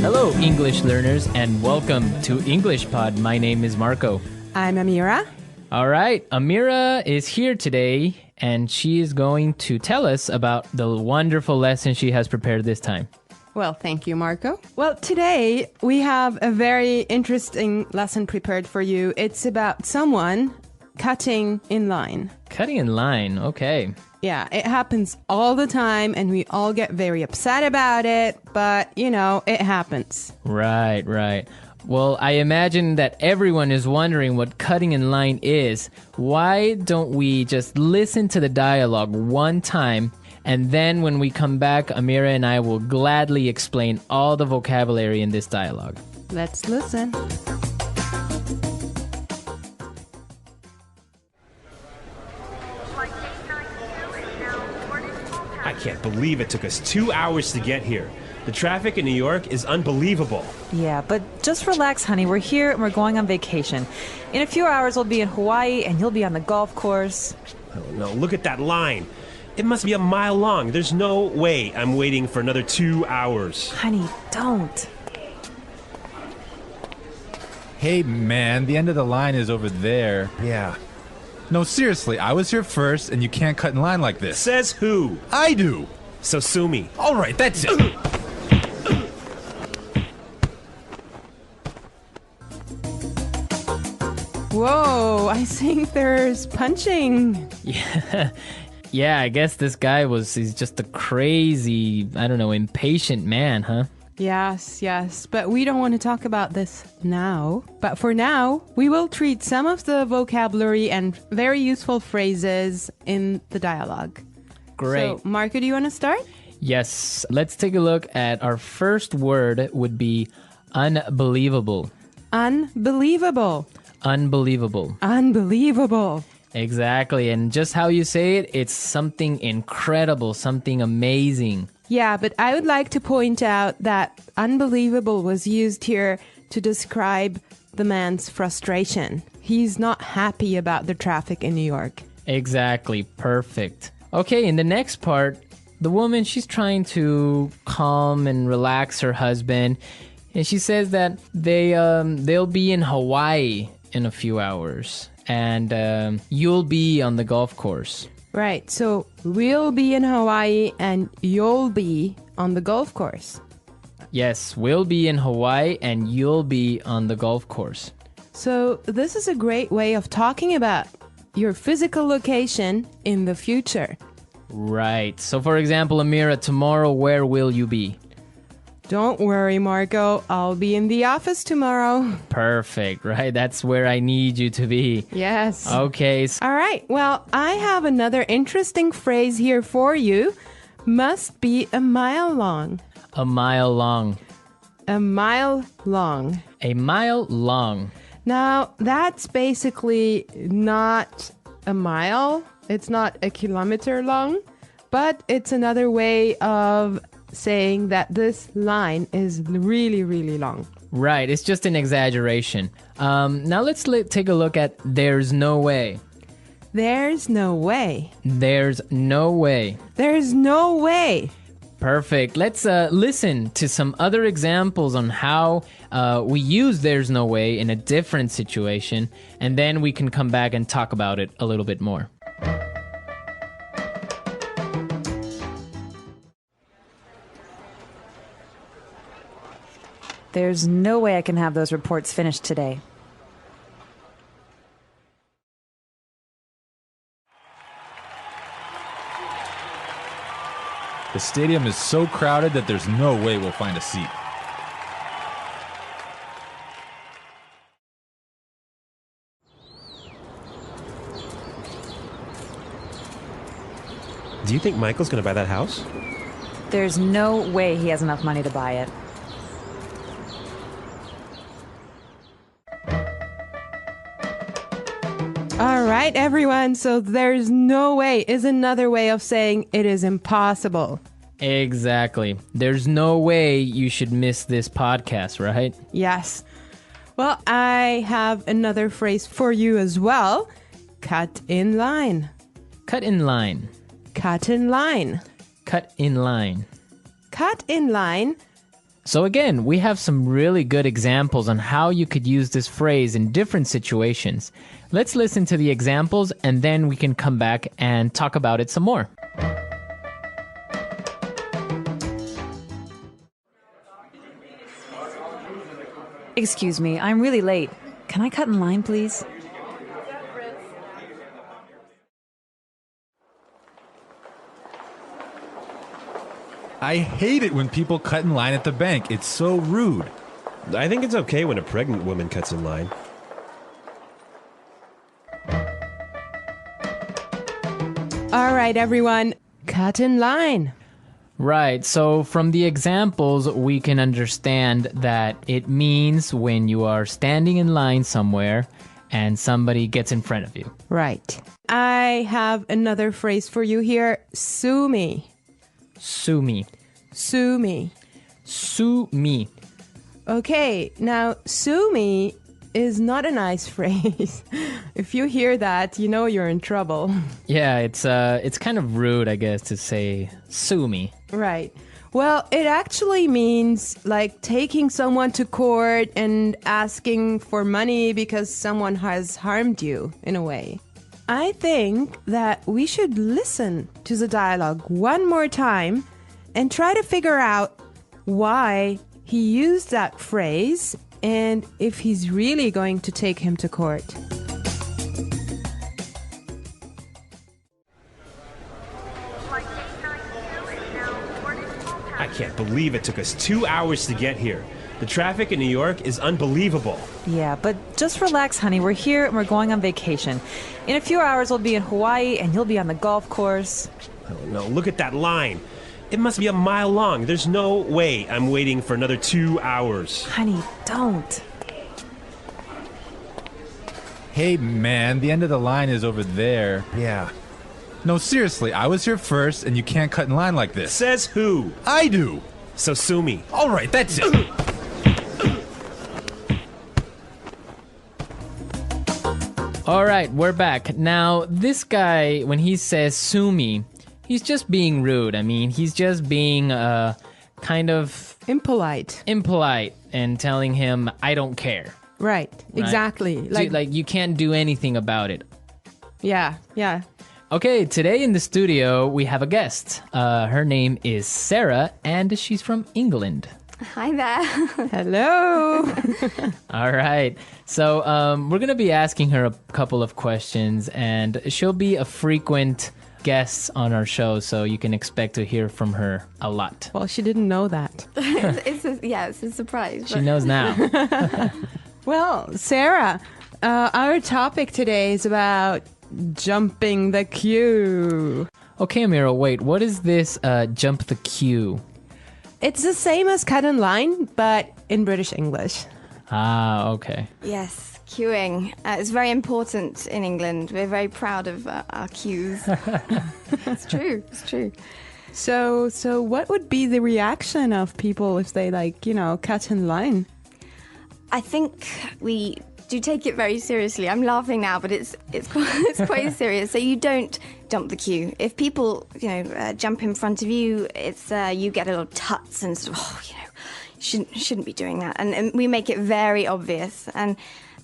Hello, English learners, and welcome to English Pod. My name is Marco. I'm Amira. All right, Amira is here today, and she is going to tell us about the wonderful lesson she has prepared this time. Well, thank you, Marco. Well, today we have a very interesting lesson prepared for you. It's about someone cutting in line. Cutting in line, okay. Yeah, it happens all the time and we all get very upset about it, but, it happens. Right. Well, I imagine that everyone is wondering what cutting in line is. Why don't we just listen to the dialogue one time, and then when we come back, Amira and I will gladly explain all the vocabulary in this dialogue. Let's listen. I can't believe it took us 2 hours to get here. The traffic in New York is unbelievable. Yeah, but just relax, honey. We're here and we're going on vacation. In a few hours, we'll be in Hawaii and you'll be on the golf course. Oh, no, look at that line. It must be a mile long. There's no way I'm waiting for another 2 hours. Honey, don't. Hey, man, the end of the line is over there. Yeah. No, seriously, I was here first, and you can't cut in line like this. Says who? I do. So sue me. All right, that's it. Whoa, I think there's punching. Yeah, I guess this guy he's just a crazy, impatient man, huh? Yes, but we don't want to talk about this now. But for now, we will treat some of the vocabulary and very useful phrases in the dialogue. Great. So, Marco, do you want to start? Yes, let's take a look at our first word would be unbelievable. Unbelievable. Unbelievable. Unbelievable. Exactly, and just how you say it, it's something incredible, something amazing. Yeah, but I would like to point out that unbelievable was used here to describe the man's frustration. He's not happy about the traffic in New York. Exactly, perfect. Okay, in the next part, the woman, she's trying to calm and relax her husband, and she says that they'll be in Hawaii in a few hours, and you'll be on the golf course. Right, so we'll be in Hawaii and you'll be on the golf course. Yes, we'll be in Hawaii and you'll be on the golf course. So this is a great way of talking about your physical location in the future. Right. So for example, Amira, tomorrow where will you be? Don't worry, Marco. I'll be in the office tomorrow. Perfect, right? That's where I need you to be. Yes. Okay. All right. Well, I have another interesting phrase here for you. Must be a mile long. A mile long. A mile long. A mile long. Now, that's basically not a mile. It's not a kilometer long, but it's another way of saying that this line is really, really long. Right, it's just an exaggeration. Now let's take a look at there's no way. There's no way. There's no way. There's no way. Perfect. Let's listen to some other examples on how we use there's no way in a different situation, and then we can come back and talk about it a little bit more. There's no way I can have those reports finished today. The stadium is so crowded that there's no way we'll find a seat. Do you think Michael's going to buy that house? There's no way he has enough money to buy it. All right, everyone. So there's no way is another way of saying it is impossible. Exactly. There's no way you should miss this podcast, right? Yes. Well, I have another phrase for you as well. Cut in line. Cut in line. Cut in line. Cut in line. Cut in line So again, we have some really good examples on how you could use this phrase in different situations. Let's listen to the examples and then we can come back and talk about it some more. Excuse me, I'm really late. Can I cut in line, please? I hate it when people cut in line at the bank. It's so rude. I think it's okay when a pregnant woman cuts in line. All right, everyone, cut in line. Right, so from the examples, we can understand that it means when you are standing in line somewhere and somebody gets in front of you. Right. I have another phrase for you here. Sue me. Sue me. Sue me. Sue me. Okay, now sue me is not a nice phrase. If you hear that, you know you're in trouble. Yeah, it's kind of rude, I guess, to say sue me. Right. Well, it actually means like taking someone to court and asking for money because someone has harmed you in a way. I think that we should listen to the dialogue one more time and try to figure out why he used that phrase and if he's really going to take him to court. I can't believe it took us 2 hours to get here. The traffic in New York is unbelievable. Yeah, but just relax, honey. We're here and we're going on vacation. In a few hours, we'll be in Hawaii and you'll be on the golf course. Oh no, look at that line. It must be a mile long. There's no way I'm waiting for another 2 hours. Honey, don't. Hey, man, the end of the line is over there. Yeah. No, seriously, I was here first, and you can't cut in line like this. Says who? I do. So sue me. All right, that's it. All right, we're back. Now, this guy, when he says sue me, he's just being rude. I mean, he's just being kind of Impolite. impolite and telling him, I don't care. Right. Exactly. Like you can't do anything about it. Yeah. Okay, today in the studio, we have a guest. Her name is Sarah, and she's from England. Hi there. Hello. All right. So we're going to be asking her a couple of questions, and she'll be a frequent guest on our show, so you can expect to hear from her a lot. Well, she didn't know that. it's a surprise. She knows now. Well, Sarah, our topic today is about jumping the queue. Okay, Amira, wait. What is this jump the queue? It's the same as cut in line, but in British English. Ah, okay. Yes, queuing. It's very important in England. We're very proud of our queues. It's true. So what would be the reaction of people if they cut in line? I think we do take it very seriously. I'm laughing now, but it's quite serious. So you don't jump the queue. If people jump in front of you, it's you get a little tuts and sort of, shouldn't be doing that. And we make it very obvious. And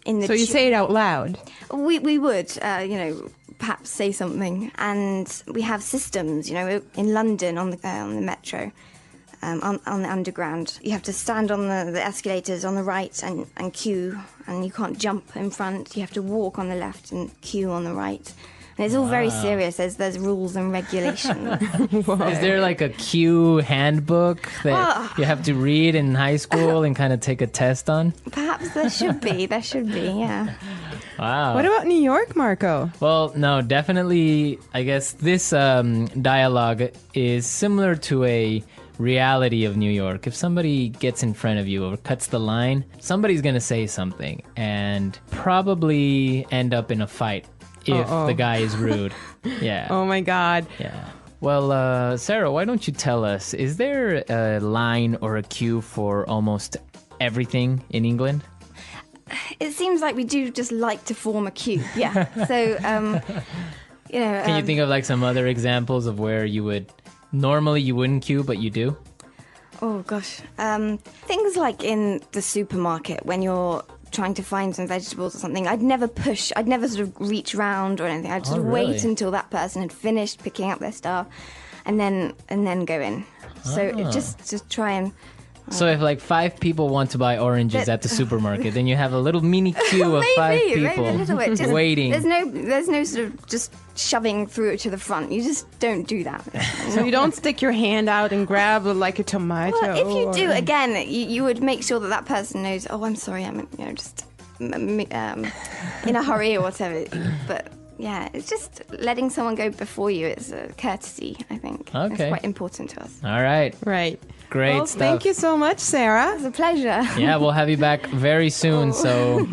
in the So you say it out loud. We would perhaps say something. And we have systems. In London on the metro. On the underground, you have to stand on the escalators on the right and queue, and you can't jump in front. You have to walk on the left and queue on the right. And it's all very serious. There's rules and regulations. Is there like a queue handbook that you have to read in high school and kind of take a test on? Perhaps there should be, yeah. Wow. What about New York, Marco? Well, no, definitely, I guess this dialogue is similar to a reality of New York. If somebody gets in front of you or cuts the line, somebody's going to say something and probably end up in a fight if the guy is rude. Yeah. Oh my God. Yeah. Well, Sarah, why don't you tell us, is there a line or a queue for almost everything in England? It seems like we do just like to form a queue. Yeah. So, Can you think of like some other examples of where you would normally you wouldn't queue, but you do? Oh gosh. Things like in the supermarket when you're trying to find some vegetables or something, I'd never sort of reach round or anything. I'd sort of really? wait until that person had finished picking up their stuff and then go in. So just try and So if like 5 people want to buy oranges at the supermarket, then you have a little mini queue of 5 people maybe a little bit. Just, waiting. There's no sort of just shoving through to the front. You just don't do that. So you don't stick your hand out and grab like a tomato. Well, if you do, or- again, you would make sure that person knows. Oh, I'm sorry, I'm just in a hurry or whatever. But yeah, it's just letting someone go before you. It's a courtesy, I think. Okay. It's quite important to us. All right. Right. Great Well, stuff. thank you so much, Sarah. It's a pleasure. Yeah, we'll have you back very soon. So,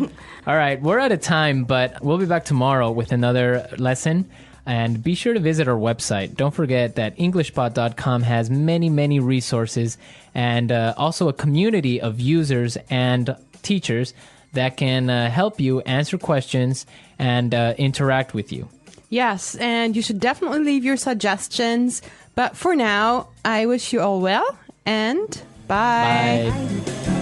all right, we're out of time, but we'll be back tomorrow with another lesson. And be sure to visit our website. Don't forget that EnglishPod.com has many, many resources and also a community of users and teachers that can help you answer questions and interact with you. Yes, and you should definitely leave your suggestions. But for now, I wish you all well and bye. Bye.